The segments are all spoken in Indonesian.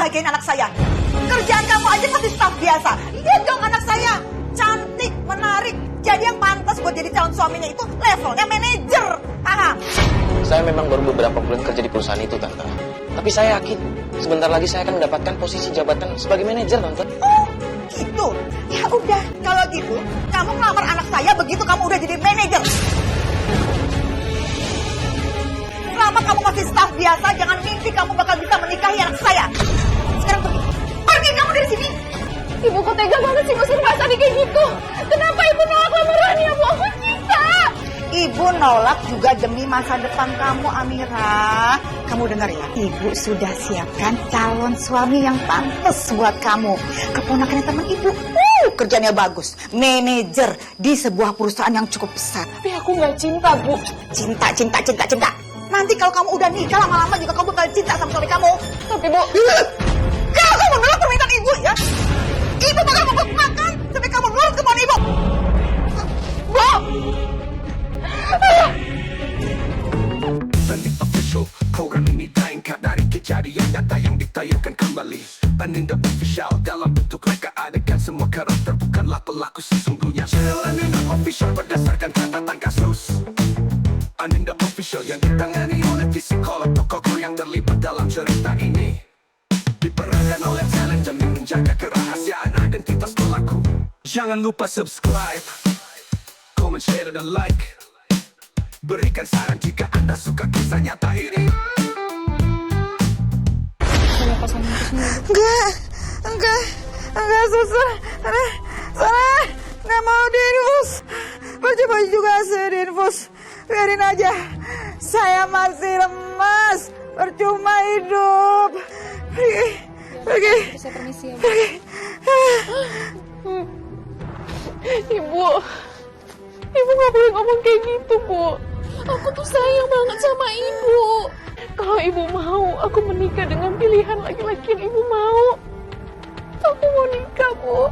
bahagiain anak saya. Kerjaan kamu aja masih staf biasa. Lihat dong anak saya, cantik, menarik. Jadi yang pantas buat jadi calon suaminya itu levelnya manajer. Paham? Saya memang baru beberapa bulan kerja di perusahaan itu, Tante. Tapi saya yakin sebentar lagi saya akan mendapatkan posisi jabatan sebagai manajer, Tante. Oh, gitu. Ya udah, kalau gitu, kamu ngelamar anak saya begitu kamu udah jadi manajer. Selama kamu masih staf biasa, jangan mimpi kamu bakal bisa menikahi anak saya. Sekarang pergi. Pergi kamu dari sini. Ibu kok tega banget sih ngusir Pak Sani kayak gitu? Kenapa ibu nolak lamarannya, Bu? Aku cinta. Ibu nolak juga demi masa depan kamu, Amira. Kamu dengar ya, ibu sudah siapkan calon suami yang pantas buat kamu. Keponakannya teman ibu, kerjanya bagus. Manajer di sebuah perusahaan yang cukup besar. Tapi aku nggak cinta, Bu. Cinta. Nanti kalau kamu udah nikah, lama-lama juga kamu bakal cinta sama suami kamu. Tapi, Bu... Kalau kamu nolak permintaan ibu ya, ibu bakal membuat makan sampai kamu nurut kemauan ibu. Bu! Banding official, program ini tayangkan dari kejadian nyata yang ditayangkan kembali. Banding official dalam bentuk reka adegan semua karakter bukanlah pelaku sesungguhnya. Banding official berdasarkan catatan kasus. Banding official yang ditangani oleh psikolog tokoh yang terlibat dalam cerita ini. Diperankan oleh talent demi menjaga kerahasiaan identitas pelaku. Jangan lupa subscribe, comment, share, dan like. Berikan saran jika Anda suka kisah nyata ini. Enggak susah. Sana, nggak mau diinfus. Baju juga saya diinfus. Biarin aja. Saya masih lemas. Percuma hidup. Pergi. Saya permisi ya, Bu. Pergi. Ibu nggak boleh ngomong kayak gitu, Bu. Aku tuh sayang banget sama ibu. Kalau ibu mau, aku menikah dengan pilihan laki-laki yang ibu mau. Aku mau nikah, Bu.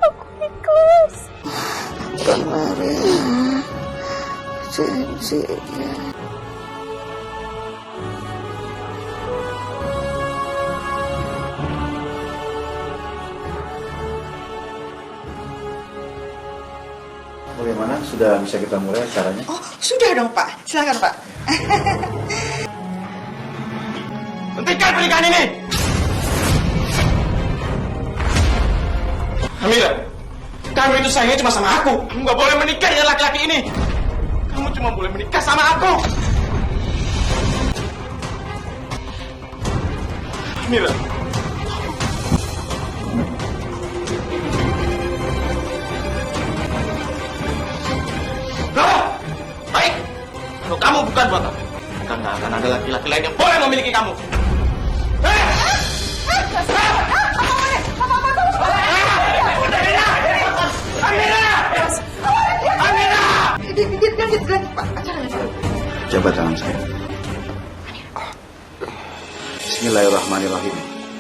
Aku ikhlas. Kemarin janjinya. Bagaimana? Sudah bisa kita mulai acaranya? Oh, sudah dong, Pak. Silakan, Pak. Hentikan pernikahan ini! Amira, kamu itu sayangnya cuma sama aku. Kamu gak boleh menikah dengan laki-laki ini. Kamu cuma boleh menikah sama aku. Amira. Baik, kalau kamu bukan buat aku, maka nggak akan ada laki-laki lain yang boleh memiliki kamu. Coba tangan saya. Bismillahirrahmanirrahim.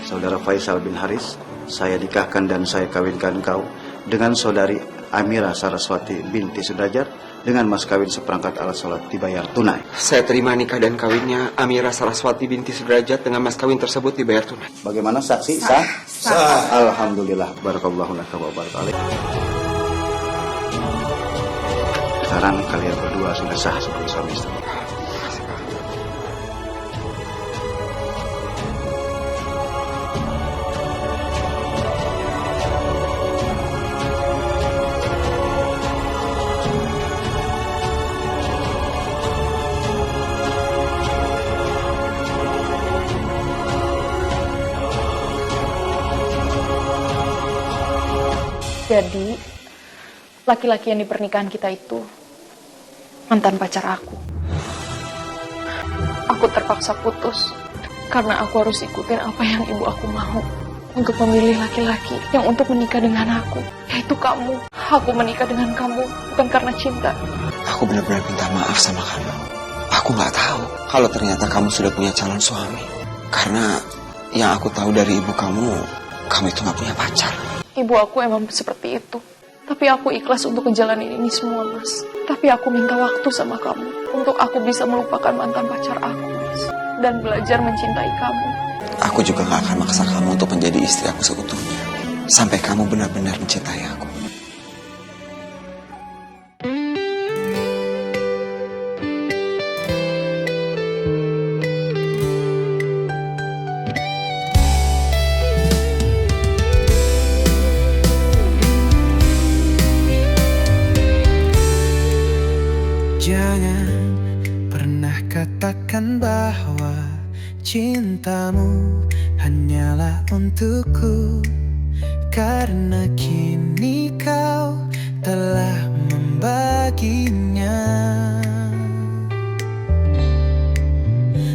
Saudara Faisal bin Haris, saya nikahkan dan saya kawinkan engkau dengan saudari Amira Saraswati binti Sudrajat dengan mas kawin seperangkat alat sholat dibayar tunai. Saya terima nikah dan kawinnya Amira Saraswati binti Sudrajat dengan mas kawin tersebut dibayar tunai. Bagaimana saksi? Sah? Sah. Alhamdulillah. Barakallahu laka wa barak alaik. Sekarang kalian berdua sudah sah sebagai suami istri. Jadi, laki-laki yang di pernikahan kita itu mantan pacar aku. Aku terpaksa putus karena aku harus ikutin apa yang ibu aku mau untuk memilih laki-laki yang untuk menikah dengan aku, yaitu kamu. Aku menikah dengan kamu bukan karena cinta. Aku benar-benar minta maaf sama kamu. Aku nggak tahu kalau ternyata kamu sudah punya calon suami. Karena yang aku tahu dari ibu kamu itu nggak punya pacar. Ibu aku emang seperti itu. Tapi aku ikhlas untuk ngejalanin ini semua, Mas. Tapi aku minta waktu sama kamu untuk aku bisa melupakan mantan pacar aku, Mas. dan belajar mencintai kamu. Aku juga gak akan maksa kamu untuk menjadi istri aku seutuhnya. Sampai kamu benar-benar mencintai aku. Jangan pernah katakan bahwa cintamu hanyalah untukku, karena kini kau telah membaginya.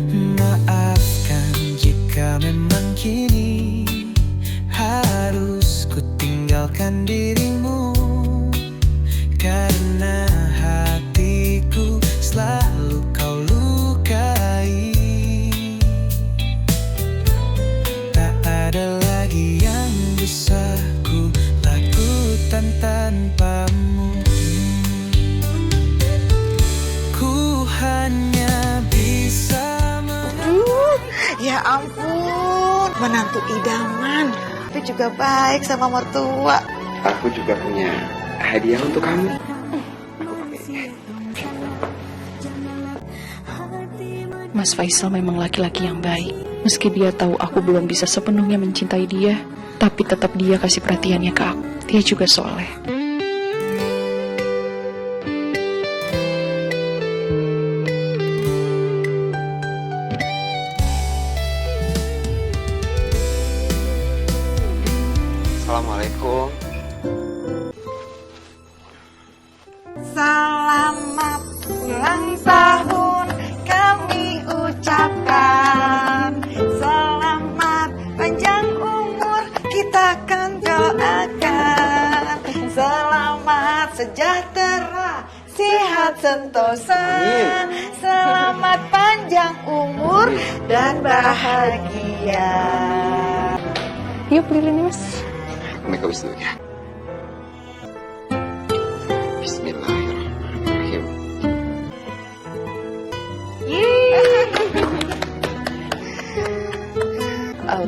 Maafkan jika memang kini harus ku tinggalkan dirimu, karena hatiku selalu kau lukai. Tak ada lagi yang bisa ku lakukan tanpamu. Ku hanya bisa Ya ampun, menantu idaman. Itu juga baik sama mertua. Aku juga punya hadiah untuk kamu. Mas Faisal memang laki-laki yang baik. Meski dia tahu aku belum bisa sepenuhnya mencintai dia, tapi tetap dia kasih perhatiannya ke aku. Dia juga soleh. Assalamualaikum. Selamat ulang tahun kami ucapkan. Selamat panjang umur kita kan doakan. Selamat sejahtera, sehat sentosa. Selamat panjang umur dan bahagia. Yuk beli ini, Mas. Make a wish dulu ya. Bismillahirrahmanirrahim.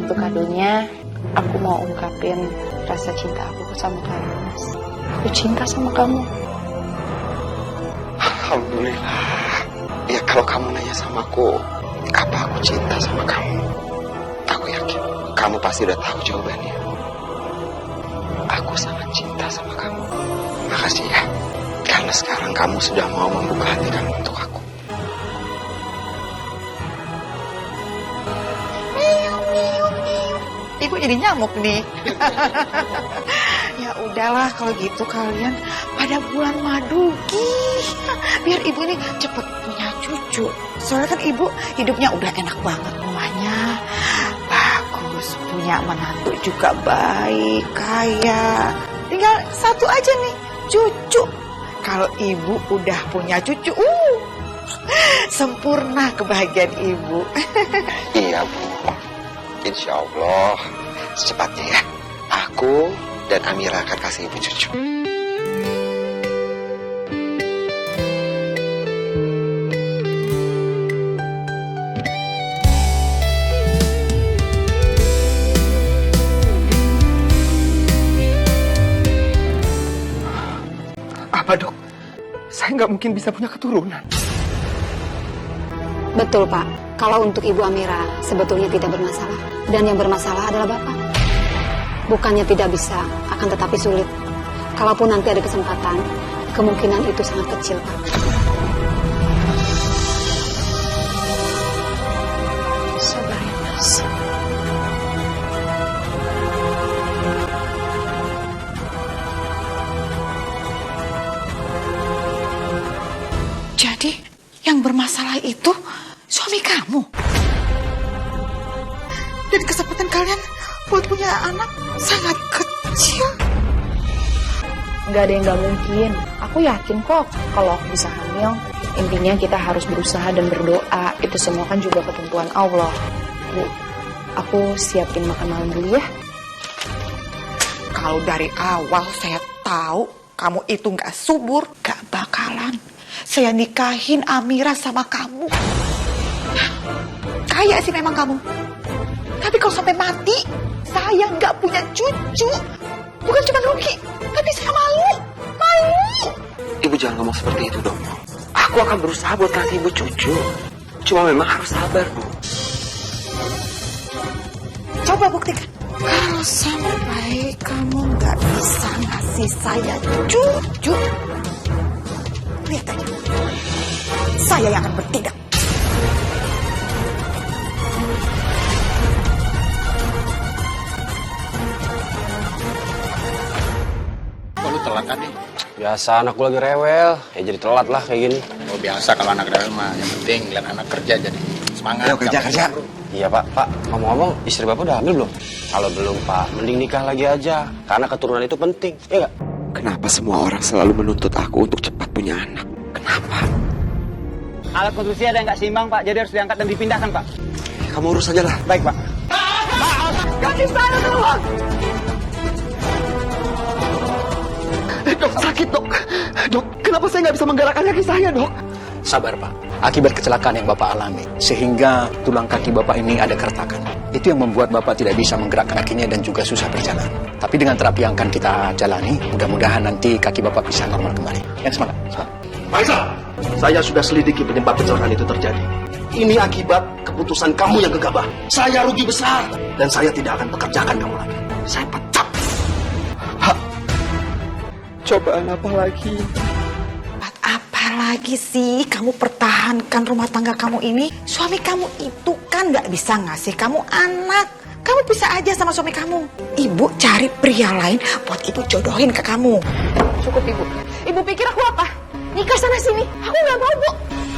Untuk kadonya, aku mau ungkapin rasa cinta aku sama kamu, Mas. Aku cinta sama kamu. Alhamdulillah. Ya kalau kamu nanya sama aku, apa aku cinta sama kamu? Aku yakin kamu pasti udah tahu jawabannya. Aku sangat cinta sama kamu. Makasih ya, karena sekarang kamu sudah mau membuka hati kamu untuk aku. Ibu jadi nyamuk nih. Ya udahlah kalau gitu kalian pada bulan madu biar ibu ini cepet punya cucu. Soalnya kan ibu hidupnya udah enak banget, rumahnya bagus, punya menantu juga baik, kaya. Tinggal satu aja nih, cucu. Kalau ibu udah punya cucu, sempurna kebahagiaan ibu. Iya Bu, insya Allah secepatnya ya. Aku dan Amira akan kasih ibu cucu. Apa dok? Saya nggak mungkin bisa punya keturunan. Betul Pak, kalau untuk Ibu Amira sebetulnya tidak bermasalah. Dan yang bermasalah adalah Bapak. Bukannya tidak bisa, akan tetapi sulit. Kalaupun nanti ada kesempatan, kemungkinan itu sangat kecil Pak. Sabar ya, Mas. Jadi yang bermasalah itu suami kamu. Dan kesempatan kalian buat punya anak sangat kecil. Nggak ada yang nggak mungkin. Aku yakin kok kalau aku bisa hamil. Intinya kita harus berusaha dan berdoa. Itu semua kan juga ketentuan Allah. Bu, aku siapin makan malam dulu ya. Kalau dari awal saya tahu kamu itu nggak subur, nggak bakalan saya nikahin Amira sama kamu. kaya sih memang kamu. Tapi kalau sampai mati, saya nggak punya cucu. Bukan cuma rugi, tapi saya malu. Malu. Ibu jangan ngomong seperti itu dong. Aku akan berusaha buat kasih ibu cucu. Cuma memang harus sabar, Bu. Coba buktikan. Kalau sampai kamu nggak bisa ngasih saya cucu, lihat aja. Saya yang akan bertindak. Kok lu telat kan nih? Biasa anakku lagi rewel, ya jadi telat lah kayak gini. Oh biasa kalau anak rewel mah, yang penting lihat anak kerja jadi semangat. Ayo kerja. Iya pak, ngomong-ngomong istri bapak udah hamil belum? Kalau belum pak, mending nikah lagi aja, karena keturunan itu penting, ya nggak? Kenapa semua orang selalu menuntut aku untuk cepat punya anak? Kenapa? Alat konstruksi ada yang nggak seimbang, Pak. Jadi harus diangkat dan dipindahkan, Pak. Kamu urus aja lah. Baik, Pak. Kaki saya keluar. Dok, sakit dok. Dok, kenapa saya nggak bisa menggerakkan kaki saya, dok? Sabar Pak, akibat kecelakaan yang Bapak alami, sehingga tulang kaki Bapak ini ada keretakan. Itu yang membuat Bapak tidak bisa menggerakkan kakinya dan juga susah berjalan. Tapi dengan terapi yang akan kita jalani, mudah-mudahan nanti kaki Bapak bisa normal kembali. Yang semangat. Faisal, saya sudah selidiki penyebab kecelakaan itu terjadi. Ini akibat keputusan kamu yang gegabah. Saya rugi besar dan saya tidak akan pekerjakan kamu lagi. Saya pecat. Cobaan apa lagi? Buat apa lagi sih kamu pertahankan rumah tangga kamu ini? Suami kamu itu kan nggak bisa ngasih kamu anak. Kamu bisa aja sama suami kamu. Ibu cari pria lain buat ibu jodohin ke kamu. Cukup ibu. Ibu pikir aku apa? Nikah sana sini. Aku nggak mau bu.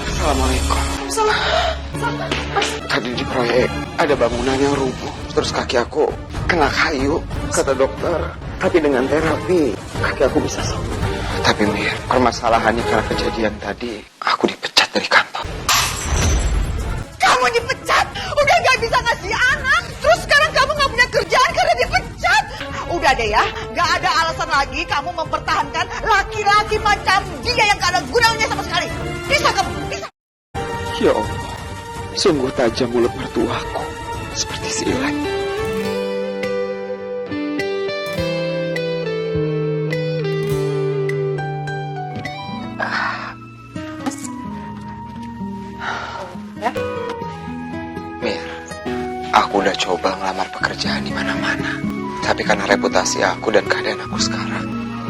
Assalamualaikum. Salah. Mas. Tadi di proyek ada bangunan yang rubuh. Terus kaki aku kena kayu, kata dokter. Tapi dengan terapi, kaki aku bisa sembuh. Tapi Mir, permasalahannya karena kejadian tadi, aku dipecat dari kantor. Kamu dipecat? Udah nggak bisa ngasih anak. Terus sekarang kamu nggak punya kerjaan karena dipecat. Udah deh ya, nggak ada alasan lagi kamu mempertahankan laki-laki macam dia yang gak ada gunanya sama sekali. Bisa kamu? Bisa? Ya Allah, sungguh tajam mulut mertuaku. Seperti silat. Mir, aku udah coba ngelamar pekerjaan di mana-mana. Tapi karena reputasi aku dan keadaan aku sekarang,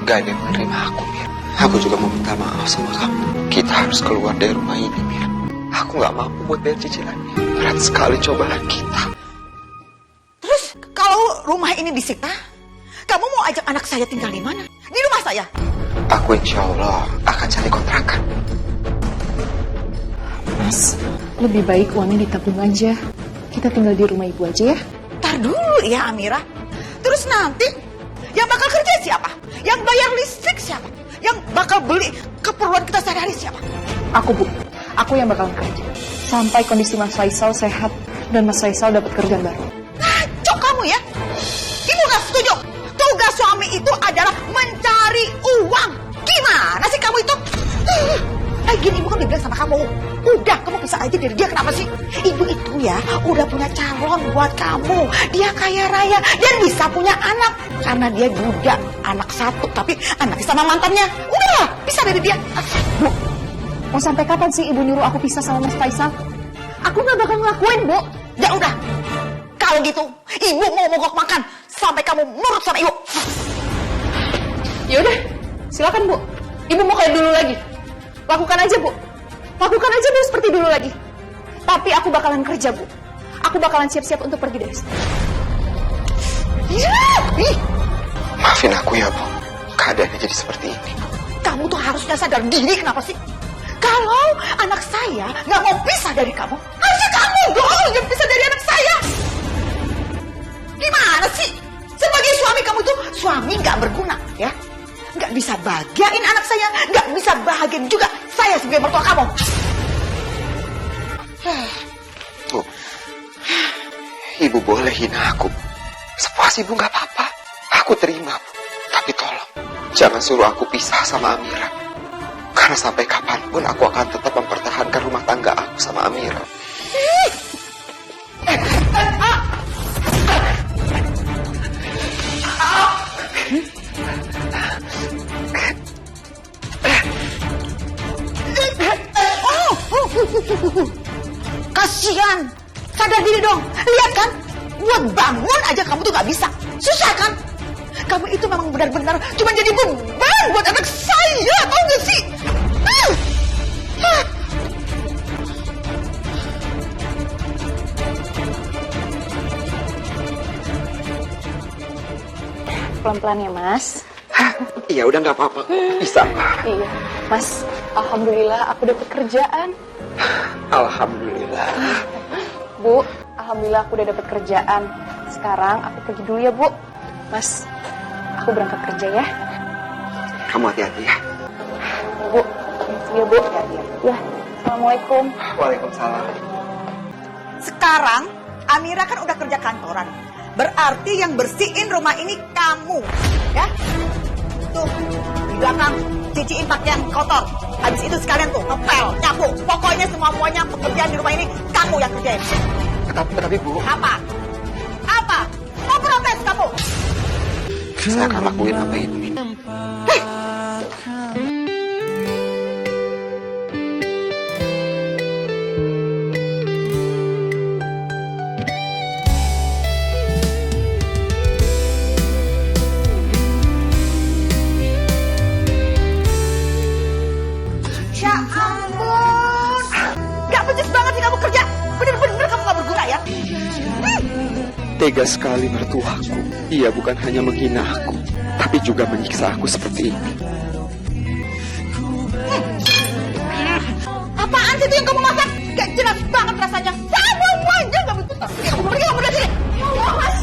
gak ada yang menerima aku, Mir. Aku juga mau minta maaf sama kamu. Kita harus keluar dari rumah ini, Mir. Aku gak mampu buat bayar cicilannya. Berat sekali cobaan kita. Terus kalau rumah ini disita, kamu mau ajak anak saya tinggal di mana? Di rumah saya? Aku insya Allah akan cari kontrakan. Mas, lebih baik uangnya ditabung aja. Kita tinggal di rumah ibu aja ya. Tar dulu ya Amira. Terus nanti yang bakal kerja siapa? Yang bayar listrik siapa? Yang bakal beli keperluan kita sehari-hari siapa? Aku bu, aku yang bakalan kerja. Sampai kondisi Mas Faisal sehat dan Mas Faisal dapat kerjaan baru. Ngaco kamu ya? Ibu gak setuju. Tugas suami itu adalah mencari uang. Gimana sih kamu itu? Lagian ibu kan udah bilang sama kamu, udah kamu bisa aja dari dia, kenapa sih? Ibu itu ya udah punya calon buat kamu. Dia kaya raya dan bisa punya anak. Karena dia duda anak satu, tapi anaknya sama mantannya. Udah bisa dari dia. Bu, mau sampai kapan sih ibu nyuruh aku pisah sama Mas Faisal? Aku gak bakal ngelakuin bu. Ya udah, kalau gitu ibu mau mogok makan sampai kamu nurut sama ibu. Ya udah, silakan bu. Ibu mau kayak dulu lagi. Lakukan aja bu. Lakukan aja bu seperti dulu lagi. Tapi aku bakalan kerja bu. Aku bakalan siap-siap untuk pergi dari sini. Maafin aku ya, Bu. Keadaannya jadi seperti ini. Kamu tuh harusnya sadar diri, kenapa sih? Kalau anak saya nggak mau pisah dari kamu, harusnya kamu dong yang pisah dari anak saya. Gimana sih? Sebagai suami kamu tuh suami nggak berguna, ya? Nggak bisa bahagiain anak saya, nggak bisa bahagiain juga saya sebagai mertua kamu. Bu, Ibu boleh hina aku. Sepuas Ibu nggak apa-apa. Aku terima, Bu. Tapi tolong, jangan suruh aku pisah sama Amira. Karena sampai kapanpun aku akan tetap mempertahankan rumah tangga aku sama Amira. dong, lihat kan? Buat bangun aja kamu tuh gak bisa. Susah kan? Kamu itu memang benar-benar cuma jadi beban buat anak saya, tau gak sih? Pelan-pelan ya, Mas. Iya, udah nggak apa-apa. Bisa. Iya, Mas. Alhamdulillah aku dapat kerjaan. Alhamdulillah. Bu, alhamdulillah aku udah dapat kerjaan. Sekarang aku pergi dulu ya, Bu. Mas, aku berangkat kerja ya. Kamu hati-hati ya. Bu, iya Bu. Ya, Assalamualaikum. Waalaikumsalam. Sekarang Amira kan udah kerja kantoran. Berarti yang bersihin rumah ini kamu, ya? Tuh, di belakang cuciin pakaian kotor. Habis itu sekalian tuh ngepel, nyapu. Pokoknya semuanya pekerjaan di rumah ini kamu yang kerjain. Tapi Bu. Apa? Apa? Mau protes kamu? Saya akan lakuin apa itu. Ya ampun, gak becus banget sih kamu kerja. Bener-bener kamu gak berguna ya. Tega sekali mertuaku. Ia bukan hanya menghina aku, tapi juga menyiksa aku seperti ini. Apaan sih itu yang kamu masak? Gak jelas banget rasanya. Semuanya gak becus. Pergi kamu dari sini. Ya Allah, Mas.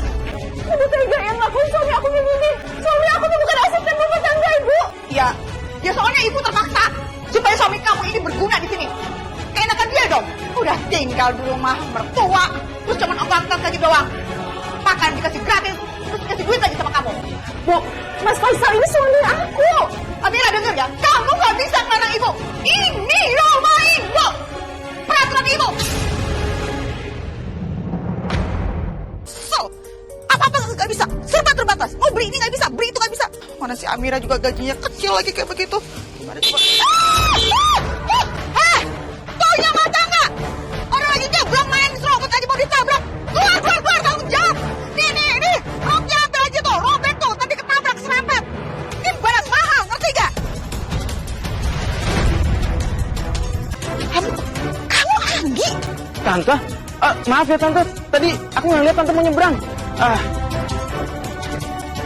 Ibu tega yang ngakuin suami aku begini. Suami aku tuh bukan asisten rumah tangga, Ibu. Ya soalnya Ibu terpaksa supaya suami kamu ini berguna di sini. Keenakan dia dong. Udah tinggal di rumah mertua, terus cuma ongkos saja doang. Makan dikasih gratis, terus dikasih duit lagi sama kamu. Bu, Mas Faisal ini suami aku. Amira denger ya, kamu gak bisa melarang Ibu. Ini rumah Ibu. Peraturan Ibu. So, apa-apa gak bisa. Serba terbatas. Mau beli ini gak bisa, beli itu gak bisa. Mana si Amira juga gajinya kecil lagi kayak begitu. Gimana coba? Taunya mata gak? Orang lagi nyebrang main serobot aja mau ditabrak. Keluar, tanggung jawab. Nih. Roknya ambil aja tuh, robek tuh. Tadi ketabrak, serempet. Ini barang mahal, ngerti gak? Kamu Anggi? Tante? Maaf ya Tante, tadi aku nggak lihat Tante mau nyebrang.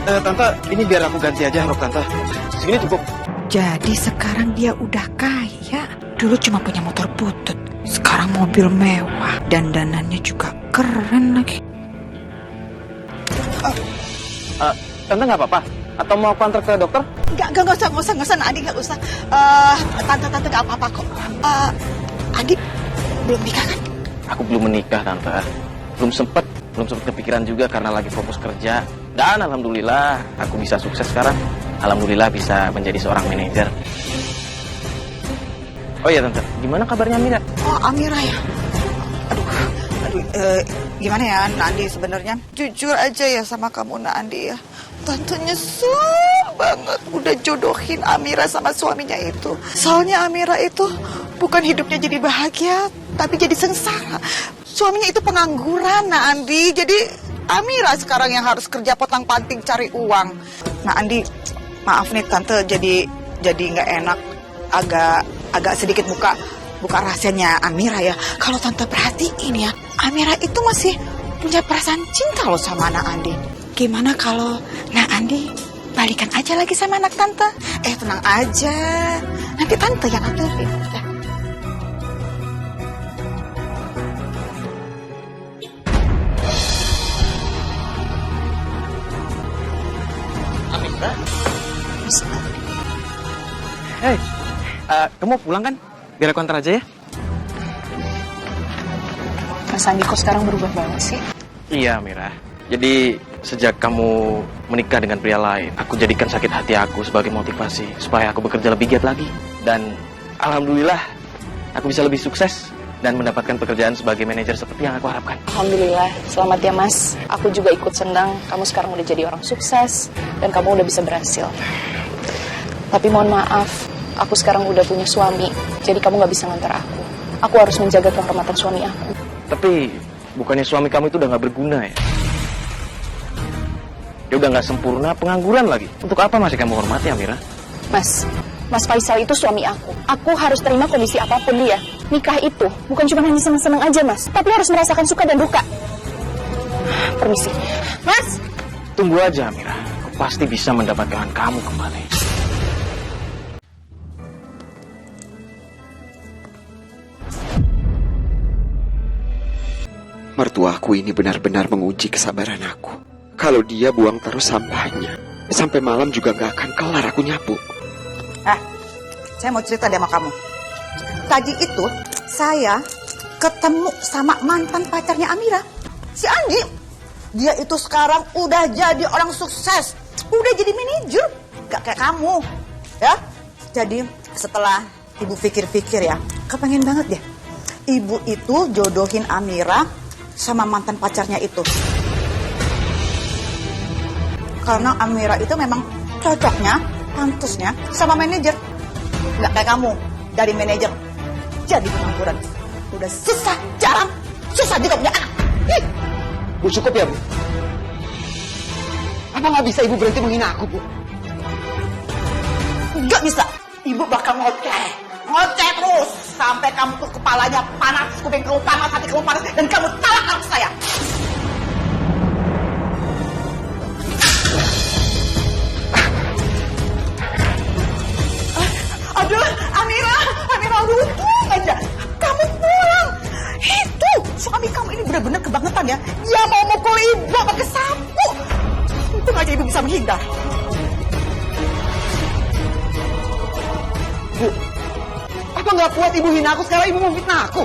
Tante, ini biar aku ganti aja rok Tante. Segini cukup. Jadi sekarang dia udah kaya. Dulu cuma punya motor butut. Sekarang mobil mewah. Dandanannya juga keren lagi. Tante nggak apa-apa? Atau mau aku antar ke dokter? Nggak usah, Adi nggak usah. Tante nggak apa-apa kok. Adi belum nikah kan? Aku belum menikah Tante. Belum sempet kepikiran juga karena lagi fokus kerja. Dan alhamdulillah aku bisa sukses sekarang. Alhamdulillah bisa menjadi seorang manajer. Oh iya Tante, gimana kabarnya Amira? Oh Amira ya. Aduh, gimana ya Nandi sebenarnya? Jujur aja ya sama kamu Nandi ya. Tante nyesel banget udah jodohin Amira sama suaminya itu. Soalnya Amira itu bukan hidupnya jadi bahagia, tapi jadi sengsara. Suaminya itu pengangguran, Andi. Jadi Amira sekarang yang harus kerja potang-panting cari uang. Nah, Andi, maaf nih Tante jadi nggak enak, agak sedikit buka rahasianya Amira ya. Kalau Tante perhatiin ya, Amira itu masih punya perasaan cinta loh sama anak Andi. Gimana kalau Andi balikan aja lagi sama anak Tante? Tenang aja, nanti Tante yang aturin ya. Amira? Hei, kamu pulang kan? Biar aku antar aja ya. Mas Andi kok sekarang berubah banget sih? Iya Amira. Jadi sejak kamu menikah dengan pria lain, aku jadikan sakit hati aku sebagai motivasi supaya aku bekerja lebih giat lagi. Dan alhamdulillah aku bisa lebih sukses dan mendapatkan pekerjaan sebagai manajer seperti yang aku harapkan. Alhamdulillah, selamat ya Mas. Aku juga ikut senang kamu sekarang udah jadi orang sukses dan kamu udah bisa berhasil. Tapi mohon maaf, aku sekarang udah punya suami, jadi kamu gak bisa ngantar aku. Aku harus menjaga kehormatan suami aku. Tapi Bukannya suami kamu itu udah gak berguna ya? Dia udah gak sempurna, pengangguran lagi. Untuk apa masih kamu hormati, Amira? Mas Faisal itu suami aku. Aku harus terima kondisi apapun dia. Nikah itu bukan cuma hanya senang-senang aja, Mas. Tapi harus merasakan suka dan duka. Permisi. Mas! Tunggu aja, Amira. Aku pasti bisa mendapatkan kamu kembali. Mertuaku ini benar-benar menguji kesabaran aku. Kalau dia buang terus sampahnya, sampai malam juga gak akan kelar aku nyapu. Saya mau cerita deh sama kamu. Tadi itu saya ketemu sama mantan pacarnya Amira, si Andi. Dia itu sekarang udah jadi orang sukses, udah jadi manajer, gak kayak kamu, ya. Jadi setelah ibu pikir-pikir ya, kepengen banget deh ibu itu jodohin Amira sama mantan pacarnya itu. Karena Amira itu memang cocoknya, pantasnya sama manajer. Nggak kayak kamu, dari manajer jadi pengangguran. Udah susah jarang, susah juga punya anak. Bu, cukup ya, Bu? Apa nggak bisa Ibu berhenti menghina aku, Bu? Nggak bisa, ibu bakal ngoceh terus sampai kamu tuh kepalanya panas, kuping kamu panas, hati kamu panas, dan kamu talak anak saya. Aduh, Amira, untung aja kamu pulang. Itu suami kamu ini benar-benar kebangetan ya. Dia mau mukul ibu pakai sapu. Untung aja ibu bisa menghindar. Bu, apa nggak kuat Ibu hina aku sekarang Ibu mau fitnah aku?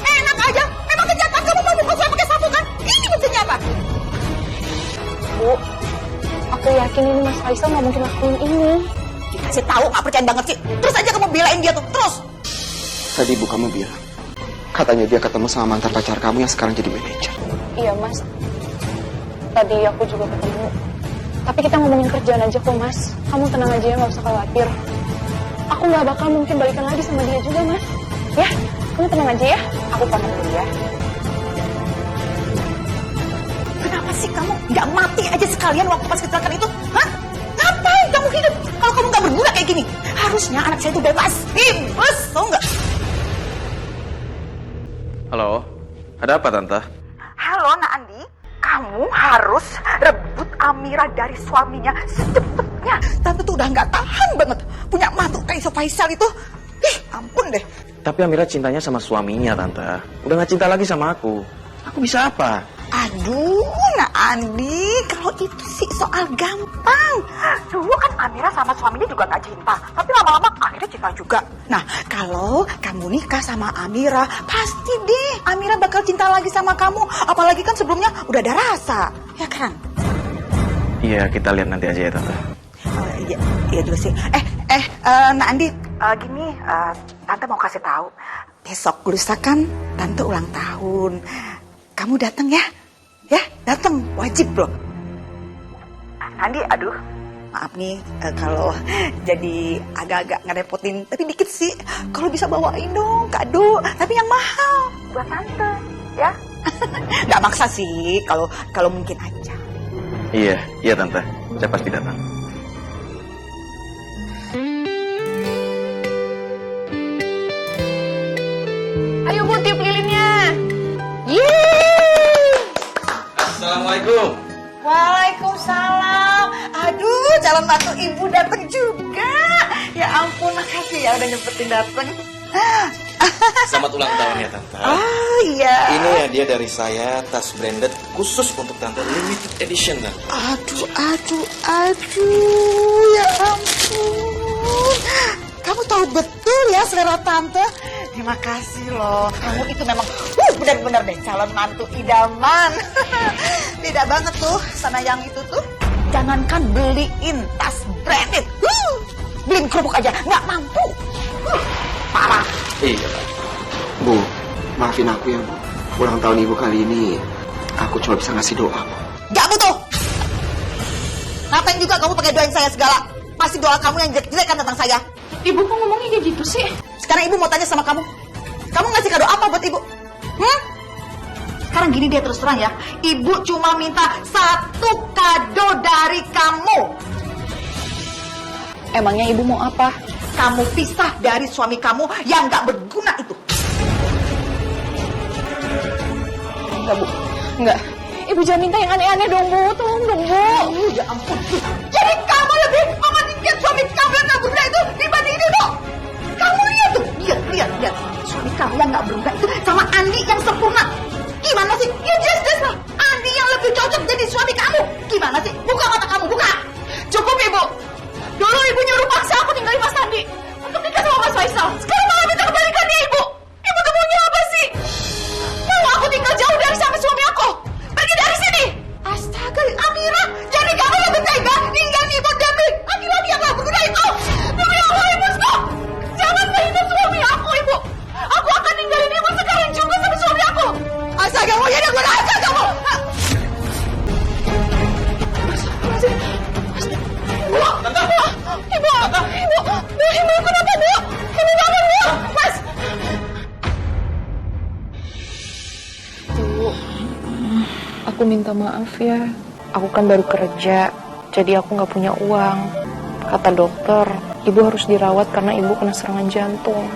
Enak aja, memang kenyataan kamu mau mukul saya pakai sapu kan? Ini buktinya apa? Bu, aku yakin ini Mas Faisal nggak mungkin lakuin ini. Dikasih tahu nggak percaya banget sih. Terus aja kamu belain dia tuh, terus. Tadi Ibu kamu bilang, katanya dia ketemu sama mantan pacar kamu yang sekarang jadi manajer. Iya, Mas. Tadi aku juga ketemu. Tapi kita ngomongin kerjaan aja kok, Mas. Kamu tenang aja ya, nggak usah khawatir. Aku nggak bakal mungkin balikan lagi sama dia juga, Mas. Ya, kamu tenang aja ya. Aku pamit dulu ya. Kenapa sih kamu nggak mati aja sekalian waktu pas kecelakaan itu? Hah? Ngapain kamu hidup kalau kamu nggak berguna kayak gini? Harusnya anak saya itu bebas, tau nggak? Halo, ada apa, Tante? Halo, Nak Andi. Kamu harus rebut Amira dari suaminya secepatnya. Tante tuh udah nggak tahan banget punya mantu kayak Faisal itu. Ampun deh. Tapi Amira cintanya sama suaminya, Tante. Udah gak cinta lagi sama aku. Aku bisa apa? Aduh, Nak Andi, kalau itu sih soal gampang. Dulu kan Amira sama suaminya juga gak cinta, tapi lama-lama akhirnya cinta juga. Nah, kalau kamu nikah sama Amira, pasti deh Amira bakal cinta lagi sama kamu. Apalagi kan sebelumnya udah ada rasa, ya kan? Iya, kita lihat nanti aja ya, Tante. Iya juga sih. Nak Andi, gini, Tante mau kasih tahu. Besok lusa kan Tante ulang tahun. Kamu datang ya? Ya, datang, wajib loh. Andi, aduh, maaf nih kalau jadi agak-agak ngerepotin, tapi dikit sih. Kalau bisa bawain dong kado, tapi yang mahal buat Tante, ya. Nggak maksa sih, kalau mungkin aja. Iya Tante, saya pasti datang. Ayo Bu, tiup lilinnya. Assalamualaikum. Waalaikumsalam. Aduh, calon mantu ibu datang juga. Ya ampun, makasih ya udah nyempetin datang. Selamat ulang tahun ya, Tante. Oh iya. Ini hadiah dari saya, tas branded khusus untuk Tante, limited edition, Tante. Aduh, ya ampun. Kamu tahu betul ya selera Tante. Terima kasih loh. Kamu itu memang benar-benar deh calon mantu idaman. Beda banget tuh sama yang itu tuh. Jangankan beliin tas branded, beliin kerupuk aja nggak mampu. Parah. Iya. Bu, maafin aku ya, Bu. Ulang tahun Ibu kali ini, aku cuma bisa ngasih doa, Bu. Gak butuh. Ngapain juga kamu pakai doain saya segala? Pasti doa kamu yang jelek-jelek kan tentang saya. Ibu kok ngomongnya kayak gitu sih? Sekarang ibu mau tanya sama kamu. Kamu ngasih kado apa buat ibu? Sekarang gini dia terus terang ya. Ibu cuma minta satu kado dari kamu. Emangnya ibu mau apa? Kamu pisah dari suami kamu yang gak berguna itu. Enggak, Bu. Enggak. Ibu jangan minta yang aneh-aneh dong, Bu. Tolong dong, Bu. Ya ampun. Jadi kamu lebih mementingkan suami kamu yang gak berguna itu dibanding ini dong. Kamu lihat tuh. Lihat. Suami kamu yang gak berguna itu sama Andi yang sempurna. Gimana sih? Ya jelas lah. Andi yang lebih cocok jadi suami kamu. Gimana sih? Buka mata kamu, buka. Cukup, Ibu. Dulu Ibu nyuruh paksa aku tinggalin Mas Andi untuk nikah sama Mas Faisal. Sekarang malah minta kebalikannya, Ibu. Ibu tuh maunya apa sih? Mau aku tinggal jauh dari sama suami aku? Pergi dari sini. Astaga, Amira. Jadi kamu lebih tega ninggalin ibu demi laki-laki yang gak berguna itu. Demi Allah, Ibu, stop. Jangan menghina suami aku, Ibu. Aku akan ninggalin Ibu sekarang juga sama suami aku. Astaga, mau jadi gue aja kamu. Bu, Ibu kenapa, Bu? Ibu bangun, Bu. Mas. Bu, aku minta maaf ya. Aku kan baru kerja, jadi aku nggak punya uang. Kata dokter, Ibu harus dirawat karena Ibu kena serangan jantung.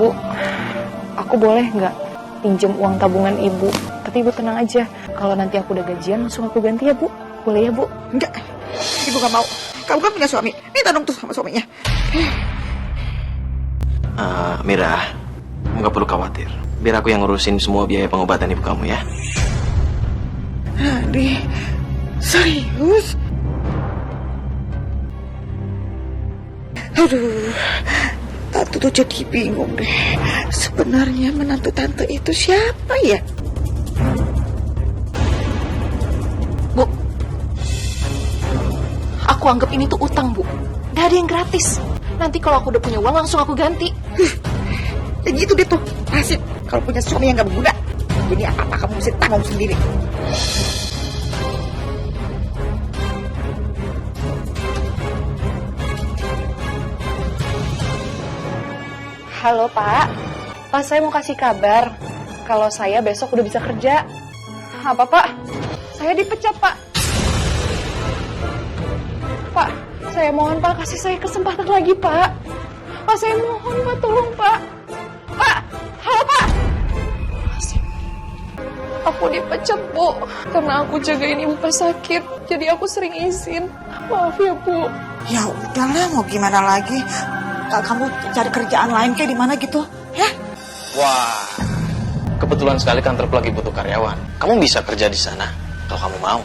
Bu, aku boleh nggak pinjam uang tabungan Ibu? Tapi Ibu tenang aja, kalau nanti aku udah gajian langsung aku ganti ya, Bu. Boleh ya, Bu? Enggak, ibu gak mau. Kamu kan punya suami. Minta dong tuh sama suaminya. Mira, kamu gak perlu khawatir. Biar aku yang ngurusin semua biaya pengobatan ibu kamu ya. Andi, serius? Aduh, Tante tuh jadi bingung deh. Sebenarnya menantu Tante itu siapa ya? Bu, aku anggap ini tuh utang, Bu. Gak ada yang gratis. Nanti kalau aku udah punya uang langsung aku ganti. Ya gitu deh tuh. Nasib kalau punya suami yang gak berguna. Jadi apa-apa kamu mesti tanggung sendiri. Halo, Pak. Pak, saya mau kasih kabar kalau saya besok udah bisa kerja. Apa, Pak? Saya dipecat, Pak. Pak, saya mohon, Pak, kasih saya kesempatan lagi, Pak. Pak, saya mohon, Pak, tolong, Pak. Pak, halo, Pak. Aku dipecat, Bu, karena aku jagain ibu pas sakit. Jadi aku sering izin. Maaf ya, Bu. Ya udahlah, mau gimana lagi? Kamu cari kerjaan lain kayak di mana gitu, ya? Wah, kebetulan sekali kantor lagi butuh karyawan. Kamu bisa kerja di sana kalau kamu mau.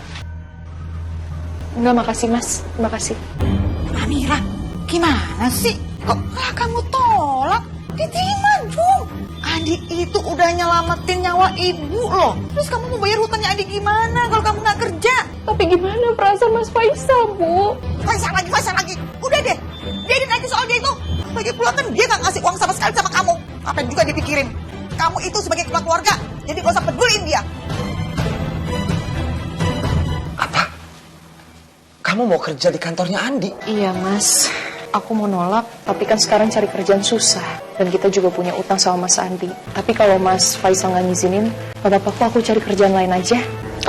Enggak, makasih, Mas. Makasih. Amira, gimana sih? Kok malah kamu tolak? Diterima dong. Andi itu udah nyelamatin nyawa ibu loh. Terus kamu mau bayar hutangnya Andi gimana kalau kamu nggak kerja? Tapi gimana perasaan Mas Faisal, Bu? Faisal lagi. Udah deh, biarin aja soal dia itu. Lagi pula kan dia nggak ngasih uang sama sekali sama kamu. Apa yang juga dipikirin? Kamu itu sebagai kepala keluarga, jadi gak usah peduliin dia. Apa? Kamu mau kerja di kantornya Andi? Iya, Mas. Aku mau nolak, tapi kan sekarang cari kerjaan susah. Dan kita juga punya utang sama Mas Andi. Tapi kalau Mas Faisal nggak ngizinin, gak apa-apa, aku cari kerjaan lain aja.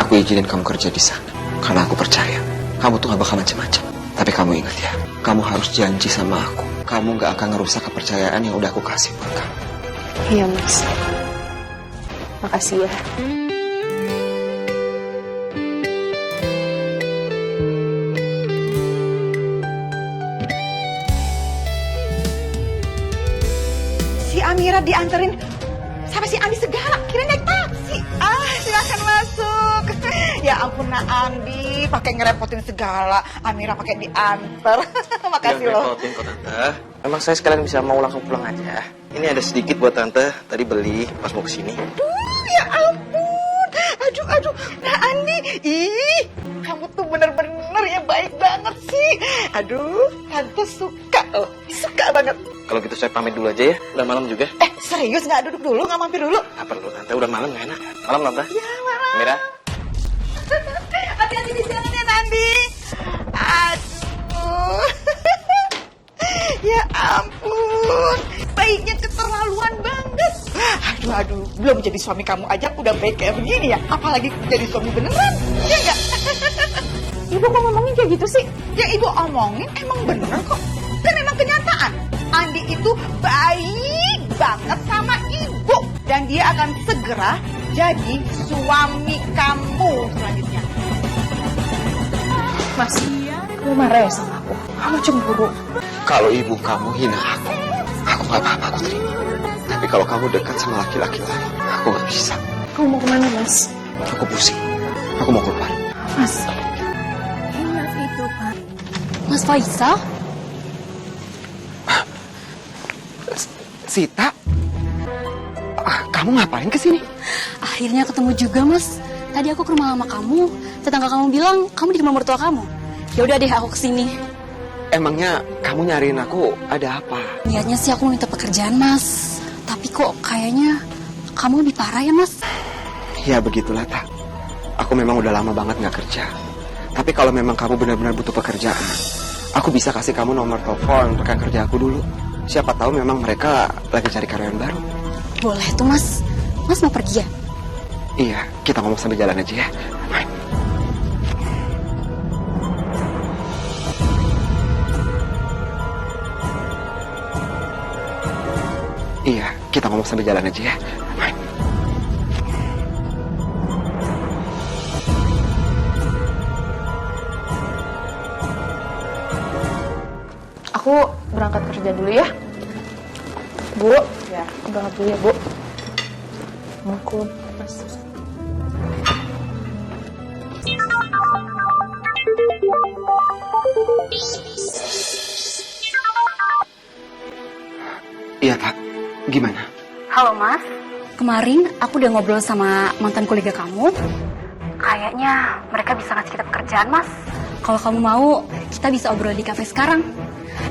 Aku izinin kamu kerja di sana. Karena aku percaya, kamu tuh gak bakal macam-macam. Tapi kamu ingat ya, kamu harus janji sama aku. Kamu gak akan ngerusak kepercayaan yang udah aku kasih buat kamu. Iya, Mas. Makasih ya. Si Amira dianterin sama si Andi segala, kira naik taksi. Silakan masuk. Ya ampun, Nak Andi, pakai ngerepotin segala. Amira pakai diantar. Makasih loh. Repotin kok, Tante. Memang saya sekalian bisa mau langsung pulang aja. Ini ada sedikit buat Tante, tadi beli pas mau kesini. Ya ampun. Aduh. Nah Andi, ih, kamu tuh bener-bener ya baik banget sih. Aduh, Tante suka loh. Suka banget. Kalau gitu saya pamit dulu aja ya. Udah malam juga. Serius nggak duduk dulu, nggak mampir dulu? Nggak perlu, Tante. Udah malam nggak enak. Malam, Tante. Ya, malam. Mira. Hati-hati di jalan ya, Nandi. Aduh. Ya ampun, baiknya keterlaluan banget. Aduh, belum jadi suami kamu aja udah baik kayak begini ya. Apalagi jadi suami beneran, ya enggak? Ibu kok ngomongin kayak gitu sih? Yang ibu omongin emang bener kok. Dan emang kenyataan, Andi itu baik banget sama ibu. Dan dia akan segera jadi suami kamu selanjutnya. Mas, kamu marah ya sama aku? Kamu cemburu? Kalau ibu kamu hina aku gak apa-apa, aku terima. Tapi kalau kamu dekat sama laki-laki lain, aku gak bisa. Kamu mau kemana, Mas? Aku pusing. Aku mau keluar. Mas. Mas Faisal? Sita? Kamu ngapain kesini? Akhirnya ketemu juga, Mas. Tadi aku ke rumah mama kamu. Tetangga kamu bilang kamu di rumah mertua kamu. Ya udah deh, aku kesini. Emangnya kamu nyariin aku ada apa? Niatnya sih aku mau minta pekerjaan, Mas. Tapi kok kayaknya kamu lebih parah ya, Mas? Ya begitulah, Tak. Aku memang udah lama banget gak kerja. Tapi kalau memang kamu benar-benar butuh pekerjaan, aku bisa kasih kamu nomor telepon rekan kerja aku dulu. Siapa tahu memang mereka lagi cari karyawan baru. Boleh tuh, Mas. Mas mau pergi ya? Iya, kita ngomong sambil jalan aja ya. Iya, kita ngomong sambil jalan aja ya. Aku berangkat kerja dulu ya. Bu, ya, berangkat dulu ya, Bu. Aku, Mas. Iya, Tak. Gimana? Halo, Mas. Kemarin aku udah ngobrol sama mantan kolega kamu. Kayaknya mereka bisa ngasih kita pekerjaan, Mas. Kalau kamu mau, kita bisa obrol di kafe sekarang.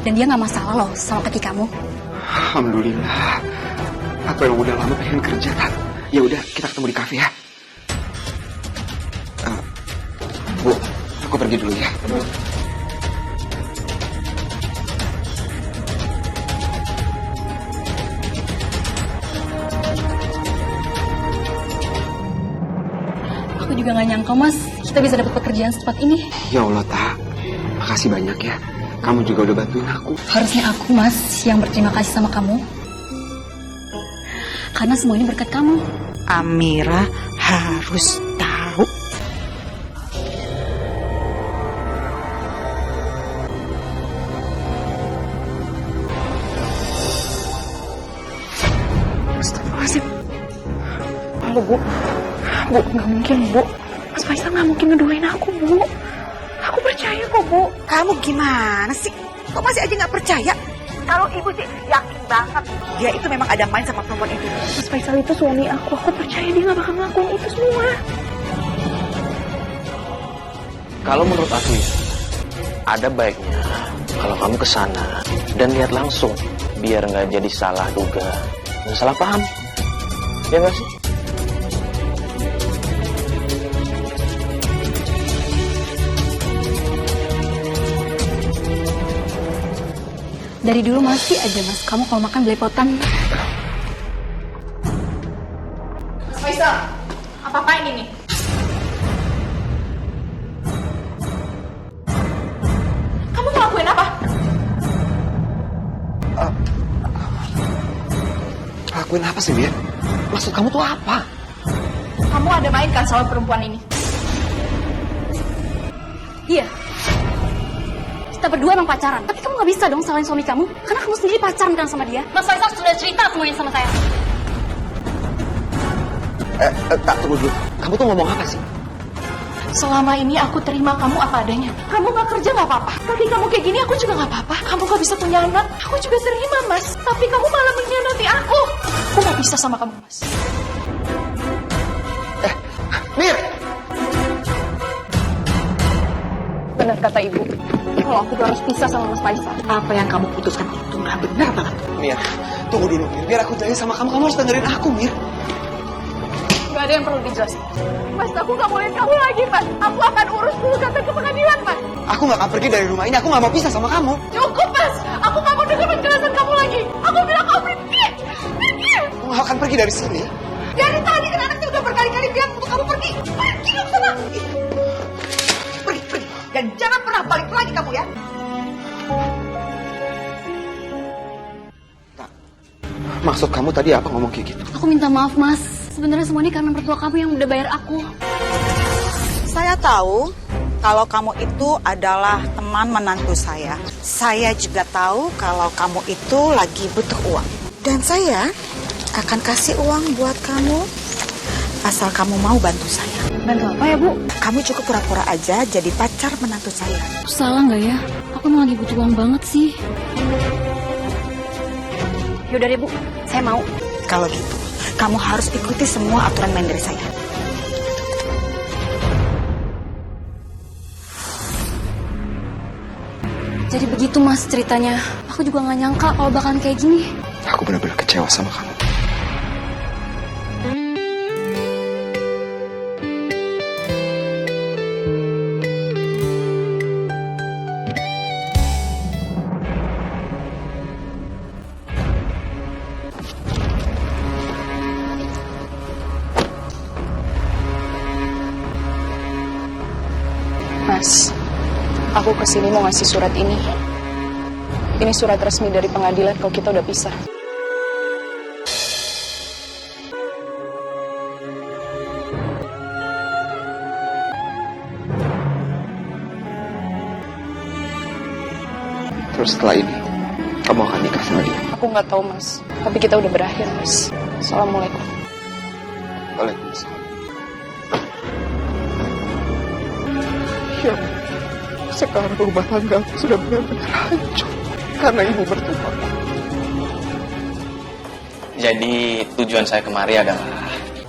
Dan dia nggak masalah loh sama kaki kamu. Alhamdulillah. Aku yang udah lama pengen kerja, Tak. Ya udah, kita ketemu di kafe ya. Bu, aku pergi dulu ya. Aku juga nggak nyangka, Mas, kita bisa dapat pekerjaan secepat ini. Ya Allah, Tak. Makasih banyak ya. Kamu juga udah bantuin aku. Harusnya aku, Mas, yang berterima kasih sama kamu. Karena semua ini berkat kamu. Amira harus tahu. Astagfirullahaladzim. Halo, Bu. Bu, nggak mungkin, Bu. Mas Faisal nggak mungkin ngeduain aku, Bu. Aku percaya kok, Bu. Kamu gimana sih? Kok masih aja nggak percaya? Kalau ibu sih yakin banget dia itu memang ada main sama perempuan itu. Mas Faisal itu suami aku percaya dia nggak bakal ngelakuin itu semua. Kalau menurut aku ya, ada baiknya kalau kamu ke sana dan lihat langsung, biar nggak jadi salah duga, nggak salah paham. Ya nggak sih? Dari dulu masih aja, Mas, kamu kalau makan belepotan. Mas Faisal, apa-apain ini? Kamu ngelakuin apa? Lakuin apa sih, Mir? Maksud kamu tuh apa? Kamu ada main kan sama perempuan ini? Iya. Kita berdua emang pacaran. Tapi kamu gak bisa dong salahin suami kamu. Karena kamu sendiri pacaran kan sama dia. Mas Faisal sudah cerita semuanya sama saya. Tak, tunggu dulu. Kamu tuh ngomong apa sih? Selama ini aku terima kamu apa adanya. Kamu gak kerja gak apa-apa. Tapi kamu kayak gini aku juga gak apa-apa. Kamu gak bisa punya anak. Aku juga terima, Mas. Tapi kamu malah mengkhianati aku. Aku gak bisa sama kamu, Mas. Mir! Benar kata ibu. Kalau aku harus pisah sama Mas Faisal. Apa yang kamu putuskan itu nggak benar banget. Mir, tunggu dulu, Mir. Biar aku jelasin sama kamu. Kamu harus dengerin aku, Mir. Gak ada yang perlu dijelasin. Mas, aku gak mau lihat kamu lagi, Mas. Aku akan urus dulu sampai ke pengadilan, Mas. Aku gak akan pergi dari rumah ini. Aku gak mau pisah sama kamu. Cukup, Mas. Aku gak mau dengar penjelasan kamu lagi. Aku bilang kamu pergi. Pergi. Kamu akan pergi dari sini. Dari tadi kan anaknya udah berkali-kali bilang untuk kamu pergi. Pergi kamu sana. Pergi, pergi. Dan jangan pernah balik lagi kamu ya. Maksud kamu tadi apa ngomong kayak gitu? Aku minta maaf, Mas. Sebenarnya semua ini karena mertua kamu yang udah bayar aku. Saya tahu kalau kamu itu adalah teman menantu saya. Saya juga tahu kalau kamu itu lagi butuh uang. Dan saya akan kasih uang buat kamu asal kamu mau bantu saya. Bantu apa ya, Bu? Kamu cukup pura-pura aja jadi pacar menantu saya. Salah nggak ya? Aku emang lagi butuh uang banget sih. Yaudah deh, Bu. Saya mau. Kalau gitu, kamu harus ikuti semua aturan main dari saya. Jadi begitu, Mas, ceritanya. Aku juga nggak nyangka kalau bakalan kayak gini. Aku benar-benar kecewa sama kamu. Mas, aku kesini mau ngasih surat ini. Ini surat resmi dari pengadilan kalau kita udah pisah. Terus setelah ini, kamu akan nikah sama dia? Aku nggak tahu, Mas. Tapi kita udah berakhir, Mas. Assalamualaikum. Waalaikumsalam. Ya, sekarang rumah tangga aku sudah benar-benar hancur karena ibu mertua. Jadi tujuan saya kemari adalah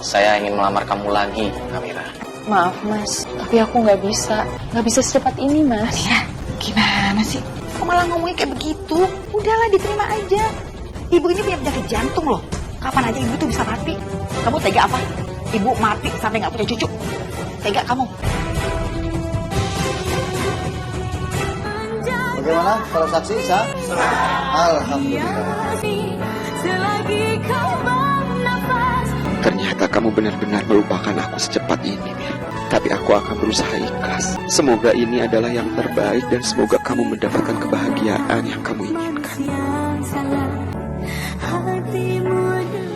saya ingin melamar kamu lagi, Amira. Maaf, Mas. Tapi aku nggak bisa. Nggak bisa secepat ini, Mas. Ya, gimana sih? Kok malah ngomongnya kayak begitu? Udahlah, diterima aja. Ibu ini punya penyakit jantung loh. Kapan aja ibu tuh bisa mati. Kamu tega apa? Ibu mati sampai nggak punya cucu. Tega kamu? Bagaimana para saksi sah? Alhamdulillah. Ternyata kamu benar-benar melupakan aku secepat ini, Mir. Tapi aku akan berusaha ikhlas. Semoga ini adalah yang terbaik dan semoga kamu mendapatkan kebahagiaan yang kamu inginkan.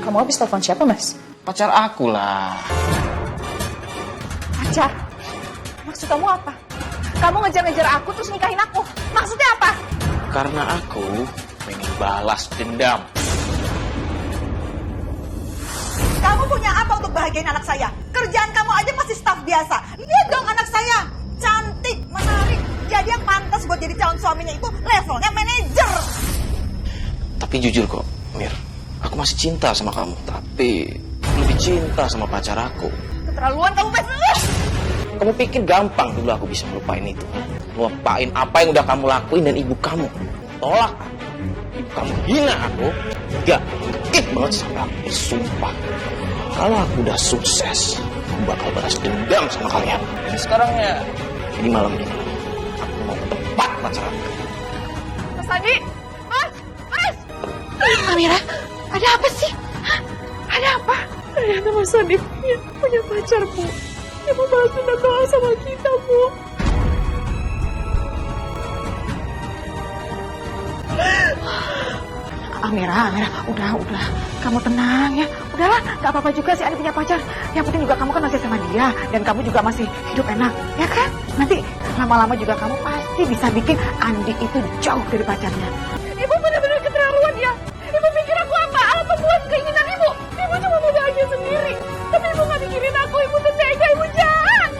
Kamu habis telepon siapa, Mas? Pacar aku lah. Pacar? Maksud kamu apa? Kamu ngejar-ngejar aku terus nikahin aku. Maksudnya apa? Karena aku pengen balas dendam. Kamu punya apa untuk bahagiain anak saya? Kerjaan kamu aja pasti staf biasa. Lihat dong anak saya. Cantik, menarik. Jadi yang pantas buat jadi calon suaminya itu levelnya manajer. Tapi jujur kok, Mir. Aku masih cinta sama kamu. Tapi lebih cinta sama pacar aku. Keterlaluan kamu, Mas. Kamu pikir gampang dulu aku bisa melupain itu? Lupain apa yang udah kamu lakuin dan ibu kamu tolak aku. Ibu kamu hina aku. Gak sakit banget sampai aku bersumpah. Kalau aku udah sukses, aku bakal balas dendam sama kalian. Dan sekarang ya, jadi malam ini aku mau ke tempat pacar aku. Mas Adi! Mas! Mas! Amira, ada apa sih? Hah? Ada apa? Ternyata Mas Adi punya pacar, Bu. Dia mau balas dendam doang sama kita, Bu. Amira, udah, kamu tenang ya. Udahlah, gak apa-apa juga sih Andi punya pacar. Yang penting juga kamu kan masih sama dia dan kamu juga masih hidup enak, ya kan? Nanti lama-lama juga kamu pasti bisa bikin Andi itu jauh dari pacarnya. Ibu benar-benar keterlaluan ya. Ibu pikir aku apa? Apa buat keinginan ibu? Ibu cuma mau bahagia sendiri. Tapi ibu gak mikirin aku. Ibu tuh tega, ibu jahat.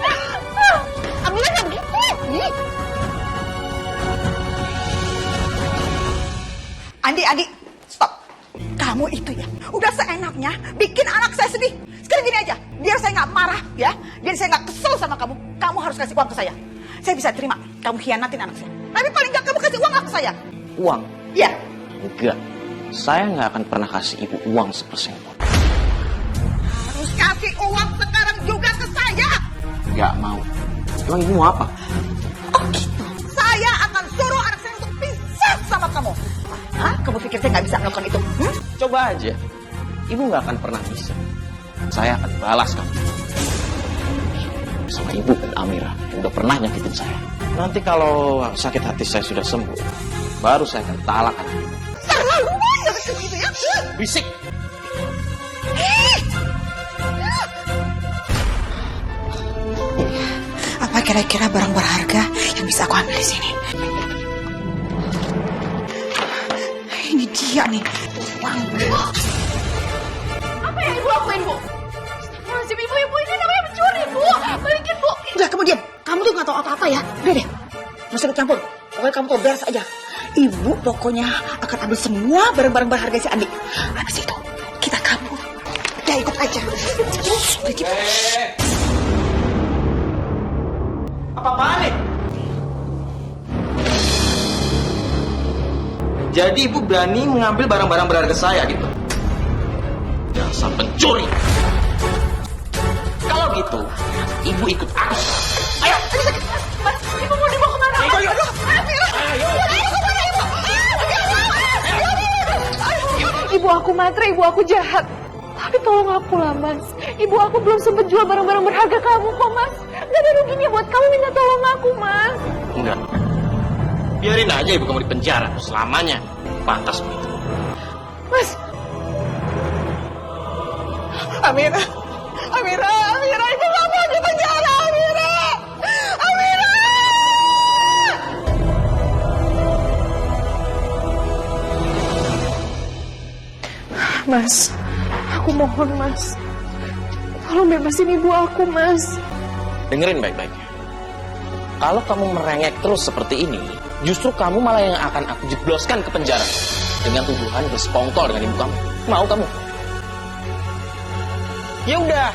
Amira gak begitu. Andi, stop. Kamu itu ya, udah seenaknya bikin anak saya sedih. Sekarang gini aja, biar saya nggak marah ya, biar saya nggak kesel sama kamu, kamu harus kasih uang ke saya. Saya bisa terima kamu hianatin anak saya. Tapi paling nggak kamu kasih uang ke saya. Uang? Iya. Enggak. Saya nggak akan pernah kasih ibu uang sepersen pun. Harus kasih uang sekarang juga ke saya. Nggak mau. Emang ibu mau apa? Oh gitu. Saya akan suruh anak saya untuk pisah sama kamu. pikir saya nggak bisa melakukan itu? Coba aja. Ibu nggak akan pernah bisa. Saya akan balas kamu. Sama ibu dan Amira yang udah pernah nyakitin saya. Nanti kalau sakit hati saya sudah sembuh, baru saya akan talak kamu. Selalu banget begitu ya. Bisik. Apa kira-kira barang berharga yang bisa aku ambil di sini? Ini dia nih, uang. Apa yang ibu lakuin, Bu? Masih ibu ini namanya mencuri, Bu. Balikin, Bu. Udah, kamu diam. Kamu tuh nggak tahu apa-apa ya. Udah deh, nggak usah ikut campur. Pokoknya kamu tuh beres aja. Ibu pokoknya akan ambil semua barang-barang berharga si Andi. Habis itu kita kabur. Udah ikut aja. Apa-apaan nih? Jadi ibu berani mengambil barang-barang berharga saya gitu? Dasar pencuri! Kalau gitu, ibu ikut aku. Ayo! Mas, ibu mau dibawa kemana? Ayo! Ibu aku matre, ibu aku jahat. Tapi tolong aku lah, Mas. Ibu aku belum sempat jual barang-barang berharga kamu kok, Mas. Gak ada ruginya buat kamu minta tolong aku, Mas. Enggak. Biarin aja ibu kamu di penjara selamanya. Pantas begitu. Mas, Amira, ibu nggak mau di penjara, Amira. Mas, aku mohon, Mas. Tolong bebasin ibu aku, Mas. Dengerin baik-baik. Kalau kamu merengek terus seperti ini, justru kamu malah yang akan aku jebloskan ke penjara dengan tuduhan bersekongkol dengan ibu kamu. Mau kamu? Ya udah,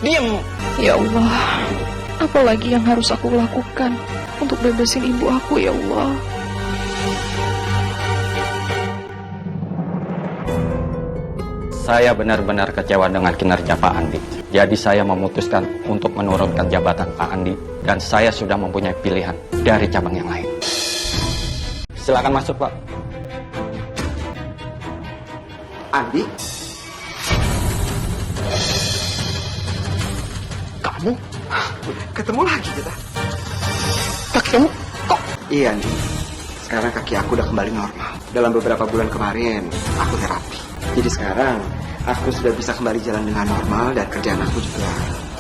diem. Ya Allah, apa lagi yang harus aku lakukan untuk bebasin ibu aku, ya Allah? Saya benar-benar kecewa dengan kinerja Pak Andi. Jadi saya memutuskan untuk menurunkan jabatan Pak Andi dan saya sudah mempunyai pilihan dari cabang yang lain. Silakan masuk, Pak. Andi? Kamu? Ketemu lagi kita. Kaki kamu kok? Iya, Andi. Sekarang kaki aku udah kembali normal. Dalam beberapa bulan kemarin, aku terapi. Jadi sekarang, aku sudah bisa kembali jalan dengan normal dan kerjaan aku juga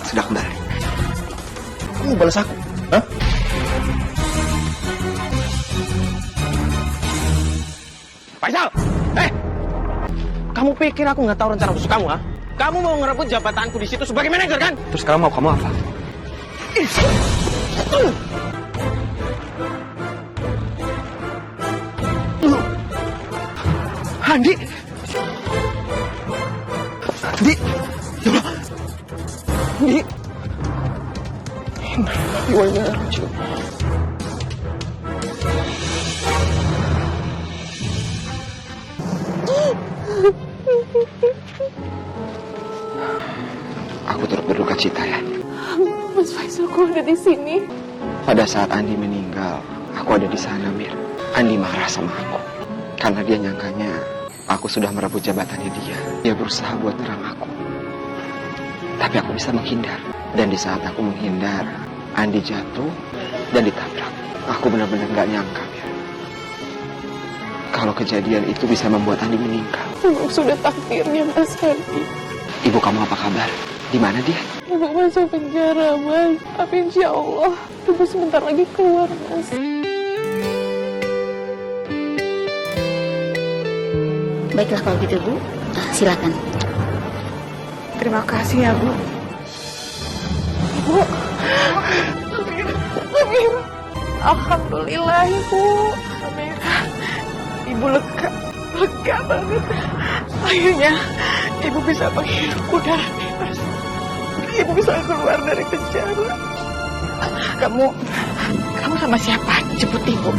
sudah kembali. Kamu balas aku? Hah? Faisal! Kamu pikir aku nggak tahu rencana busuk kamu, ha? Kamu mau ngerebut jabatanku di situ sebagai manajer, kan? Terus sekarang mau kamu apa? Andi! Andi! Ya Allah! Andi! Aku turut berduka cita ya. Mas Faisal, kok ada di sini? Pada saat Andi meninggal, aku ada di sana, Mir. Andi marah sama aku. Karena dia nyangkanya aku sudah merebut jabatannya dia. Dia berusaha buat nyerang aku. Tapi aku bisa menghindar. Dan di saat aku menghindar, Andi jatuh dan ditabrak. Aku benar-benar gak nyangka, Mir. Kalau kejadian itu bisa membuat Andi meninggal. Memang sudah takdirnya, Mas Andi. Ibu kamu apa kabar? Di mana dia? Ibu masuk penjara, Mas. Tapi insya Allah, Ibu sebentar lagi keluar, Mas. Baiklah kalau gitu, Bu. Silakan. Terima kasih ya, Bu. Ibu. Amira. Alhamdulillah, Ibu. Amira. Ibu lega. Lega banget. Akhirnya, Ibu bisa menghirup udara bebas. Ibu bisa keluar dari penjara. Kamu sama siapa? Jemput Ibu.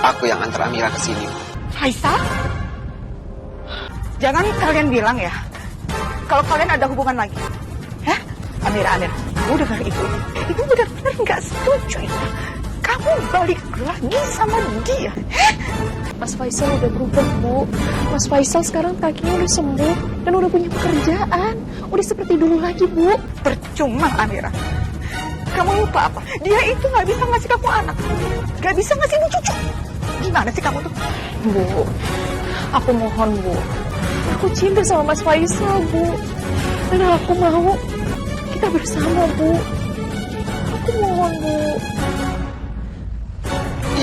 Aku yang antar Amira ke sini. Faisal? Jangan kalian bilang ya, kalau kalian ada hubungan lagi. Hah? Amira, Ibu dengar Ibu. Ibu benar-benar nggak setuju. kamu balik lagi sama dia. Mas Faisal udah berubah, Bu. Mas Faisal sekarang kakinya udah sembuh dan udah punya pekerjaan. Udah seperti dulu lagi, Bu. Percuma, Amira. Kamu lupa apa? Dia itu nggak bisa ngasih kamu anak. Nggak bisa ngasih kamu cucu. Gimana sih kamu tuh? Bu, aku mohon, Bu. Aku cinta sama Mas Faisal, Bu. Dan aku mau kita bersama, Bu. Aku mohon, Bu.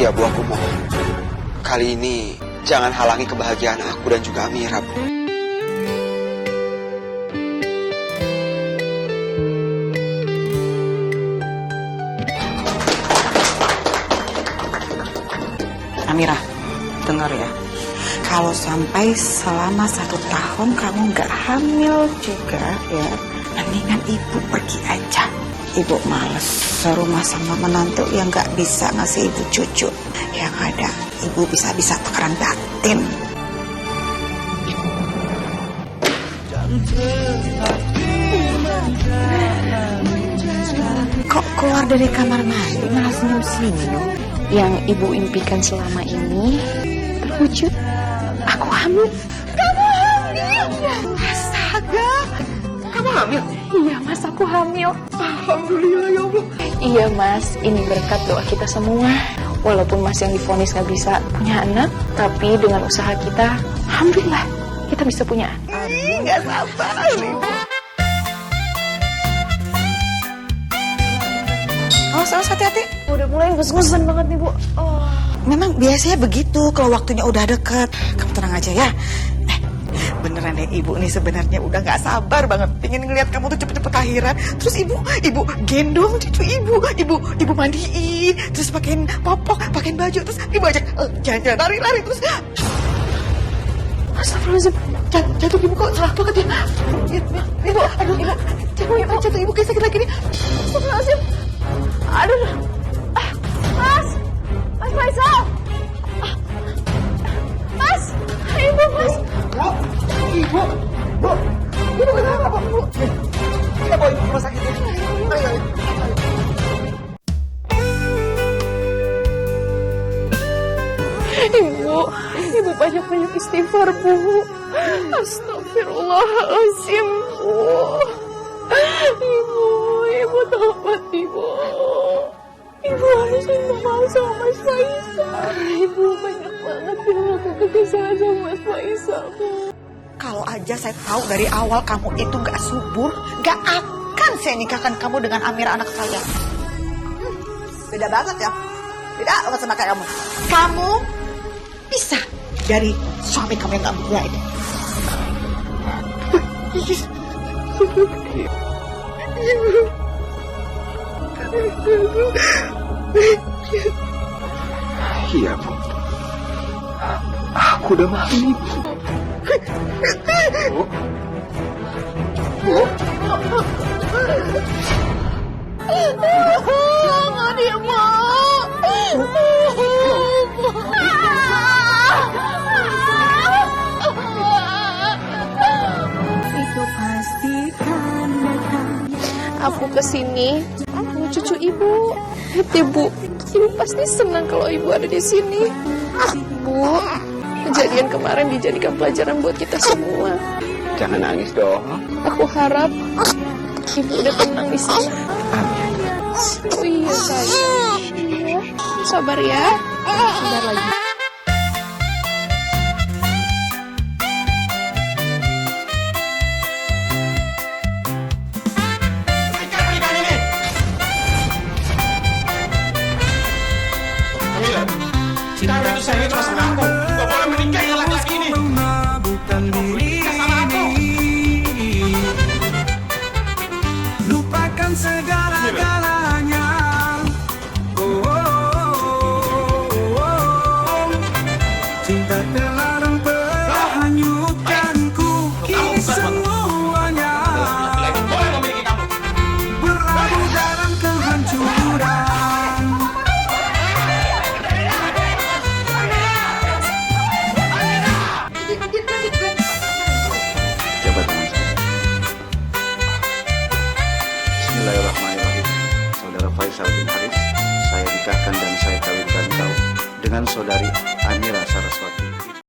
Iya Bu, aku mohon. Kali ini jangan halangi kebahagiaan aku dan juga Amira, Bu. Amira, dengar ya. Kalau sampai selama 1 tahun kamu nggak hamil juga ya, mendingan ibu pergi aja. Ibu males serumah sama menantu yang nggak bisa ngasih ibu cucu. Yang ada, ibu bisa-bisa tekanan batin. Kok keluar dari kamar mandi malah senyum-senyum? Yang ibu impikan selama ini terwujud. Aku hamil. Kamu hamil? Astaga, kamu hamil? Iya, Mas, aku hamil. Alhamdulillah ya Allah. Iya, Mas, ini berkat doa kita semua. Walaupun Mas yang divonis gak bisa punya anak, tapi dengan usaha kita, alhamdulillah, kita bisa punya anak. Nggak sabar, Ibu. Awas, hati-hati. Udah mulai ngus-ngusan banget nih, Bu. Oh. Memang biasanya begitu kalau waktunya udah deket. Kamu tenang aja ya. Beneran deh, Ibu nih sebenarnya udah nggak sabar banget pengen ngeliat kamu tuh cepet-cepet lahiran. Terus ibu gendong cucu ibu mandiin, terus pakein popok, pakein baju, terus ibu ajak jalan-jalan lari-lari terus. Astagfirullahaladzim. Jantung ibu kok salah banget ya. Ibu, aduh ibu, jantung ibu kayak sakit lagi nih. Astagfirullahaladzim. Aduh. Mas Faisal. Mas, ibu, Mas. Ibu kenapa, Bu? Kita bawa ibu ke rumah sakit ya. Ayo. Ibu banyak-banyak istighfar, Bu. Astagfirullahaladzim, Bu. Ibu tobat, Ibu. Ibu harus minta maaf sama Mas Faisal. Ibu banyak banget yang melakukan kesalahan sama Mas Faisal, Bu. Kalau aja saya tahu dari awal kamu itu gak subur, gak akan saya nikahkan kamu dengan Amira anak saya. Beda banget ya. Beda banget sama kayak kamu. Kamu bisa dari suami kamu yang gak berbeda itu. Iya, Bu. Aku udah maafin Ibu. Bu. Jangan, Ibu. Itu pasti kan datang. Aku kesini mau cucu Ibu. Ibu pasti senang kalau Ibu ada di sini. Bu, kejadian kemarin dijadikan pelajaran buat kita semua. Jangan nangis dong. Aku harap Ibu udah tenang di sana. Oh iya, sayang. Ya, sabar ya. Sebentar lagi. Cinta itu saya cuma sama aku. Gak boleh menikah dengan laki-laki ini. Bukan diri. Lupakan segala-galanya. Cinta terlarang berhanyutkanku. Kini semuanya berlabuh dalam kehancuran. Jabat tangan saya. Bismillahirrahmanirrahim. Saudara Faisal bin Haris, saya nikahkan dan saya kawinkan kau dengan saudari Amira Saraswati